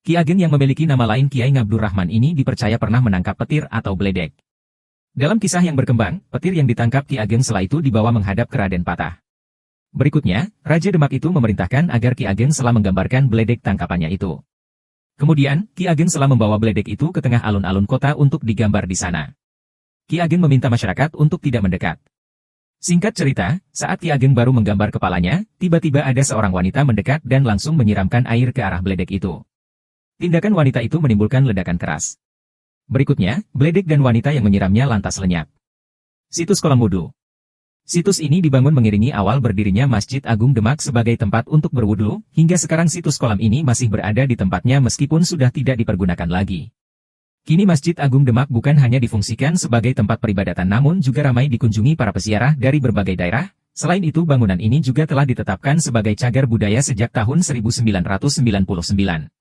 Ki Ageng yang memiliki nama lain Kiai Ngabdur Rahman ini dipercaya pernah menangkap petir atau beledek. Dalam kisah yang berkembang, petir yang ditangkap Ki Ageng setelah itu dibawa menghadap ke Raden Patah. Berikutnya, Raja Demak itu memerintahkan agar Ki Ageng Sela menggambarkan beledek tangkapannya itu. Kemudian, Ki Ageng Sela membawa beledek itu ke tengah alun-alun kota untuk digambar di sana. Ki Ageng meminta masyarakat untuk tidak mendekat. Singkat cerita, saat Ki Ageng baru menggambar kepalanya, tiba-tiba ada seorang wanita mendekat dan langsung menyiramkan air ke arah beledek itu. Tindakan wanita itu menimbulkan ledakan keras. Berikutnya, beledek dan wanita yang menyiramnya lantas lenyap. Situs Kolam Wudu. Situs ini dibangun mengiringi awal berdirinya Masjid Agung Demak sebagai tempat untuk berwudu, hingga sekarang situs kolam ini masih berada di tempatnya meskipun sudah tidak dipergunakan lagi. Kini Masjid Agung Demak bukan hanya difungsikan sebagai tempat peribadatan namun juga ramai dikunjungi para peziarah dari berbagai daerah. Selain itu bangunan ini juga telah ditetapkan sebagai cagar budaya sejak tahun 1999.